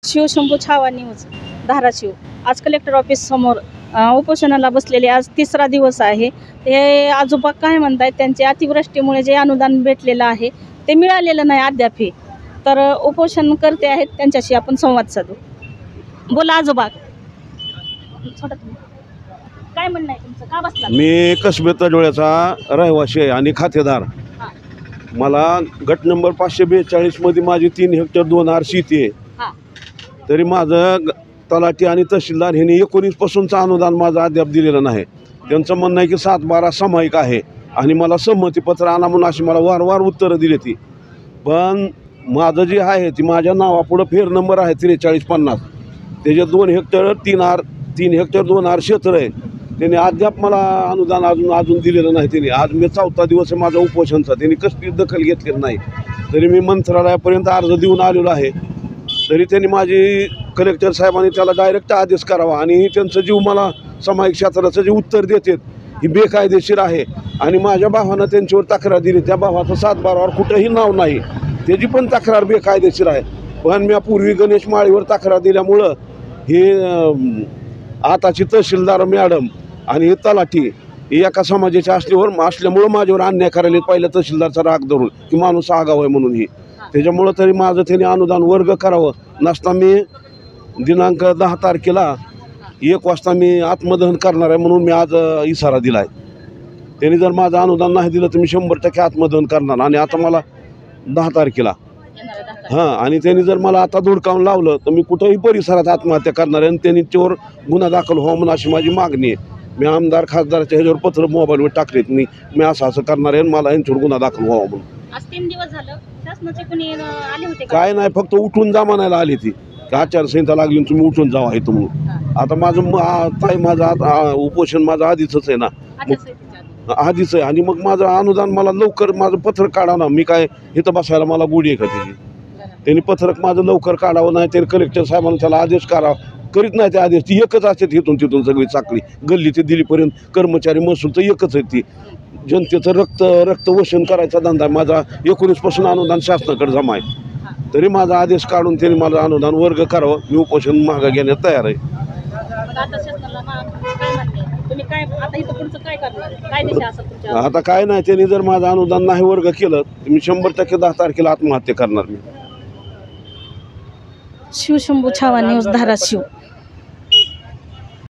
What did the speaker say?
Shivshambhu Chhava news Dharashiv आज collector office समोर उपोषणाला बसलेले आज तिसरा दिवस आहे। हे आजोबा काय म्हणतायत, त्यांचे अतिवृष्टीमुळे जे अनुदान भेटलेलं आहे ते मिळालेलं नाही अद्याप। तर उपोषण करते आहेत, त्यांच्याशी आपण संवाद साधू। बोला आजोबा, काय म्हणणं आहे तुमचं, का बसला? मी कसबे तडोळ्याचा रहिवासी आहे आणि खातेदार। मला गट नंबर 542 मध्ये माझी 3 हेक्टर 2 आर शेती आहे। तरी माझं तलाठी आणि तहसीलदार ह्यांनी 19 पासूनचं अनुदान माझं अद्याप दिलेलं नाही। त्यांचं म्हणणं आहे की 7-12 सामायिक आहे आणि मला संमतीपत्र आणा म्हणून अशी मला वारंवार उत्तरं दिली ती। पण माझं जे आहे ती माझ्या नावापुढं फेर नंबर आहे 4350, त्याचे 2 हेक्टर 3 हेक्टर 2 आर क्षेत्र आहे। त्यांनी अद्याप मला अनुदान अजून दिलेलं नाही। त्यांनी आज मी 4था दिवस आहे माझा उपोषणचा, त्यांनी कसली दखल घेतलेली नाही। तरी मी मंत्रालयापर्यंत अर्ज देऊन आलेलो आहे, तरी त्यांनी माझी कलेक्टर साहेबांनी त्याला डायरेक्ट आदेश करावा आणि त्यांचं जीव मला सामायिक क्षेत्राचं जे उत्तर देतात ही बेकायदेशीर आहे। आणि माझ्या भावानं त्यांच्यावर तक्रार दिली, त्या भावाचं 7-12वर कुठंही नाव नाही, त्याची पण तक्रार बेकायदेशीर आहे। पण मी पूर्वी गणेश माळीवर तक्रार दिल्यामुळं हे आताची तहसीलदार मॅडम आणि हे तलाठी एका समाजाचे असल्यामुळं माझ्यावर अन्याय करायला पहिल्या तहसीलदारचा राग धरून की माणूस आगाव आहे म्हणून ही। त्याच्यामुळं तरी माझं त्यांनी अनुदान वर्ग करावं नसता मी दिनांक 10 तारखेला 1 वाजता मी आत्मदहन करणार आहे म्हणून मी आज इशारा दिला आहे। त्यांनी जर माझं अनुदान नाही दिलं तर मी 100% आत्मदहन करणार। आणि आता मला 10 तारखेला आणि त्यांनी जर मला आता धुडकावून लावलं तर मी कुठंही परिसरात आत्महत्या करणार आहे आणि त्यांनी त्याच्यावर गुन्हा दाखल व्हावा म्हणून अशी माझी मागणी आहे। मी आमदार खासदाराच्या ह्याच्यावर पत्र मोबाईलवर टाकलेत, मी असं करणार आहे आणि मला यांच्यावर गुन्हा दाखल व्हावा म्हणून। आज 3 दिवस झालं शासनाचे कोणी आले होते का? काय नाही, फक्त उठून जा म्हणायला आली ती, आचारसंहिता लागली तुम्ही उठून जावा आहे म्हणून। आता माझं उपोषण माझं आधीच आहे ना, आधीच आहे। आणि मग माझं अनुदान मला लवकर माझं पत्रक काढा ना, मी काय इथं बसायला मला गोडी आहे का त्याची? त्यांनी पत्रक माझं लवकर काढावं, नाही तरी कलेक्टर साहेबांना त्याला आदेश करावा, करीत नाही ते आदेश। ती एकच असते तिथून सगळी चाकली गल्ली ते दिल्लीपर्यंत कर्मचारी महसूल तर एकच आहे। ती जनतेचं रक्त वशन करायचा धंदा माझा 19 पासून अनुदान शासनाकडे जमा आहे। तरी माझा आदेश काढून त्यांनी माझं अनुदान वर्ग करावं, मी उपोषण मागं घेण्यास तयार आहे। आता काय नाही, त्यांनी जर माझं अनुदान नाही वर्ग केलं तर मी 100% 10 तारखेला आत्महत्या करणार। मी शिवशंभू छावा न्यूज धाराशिव।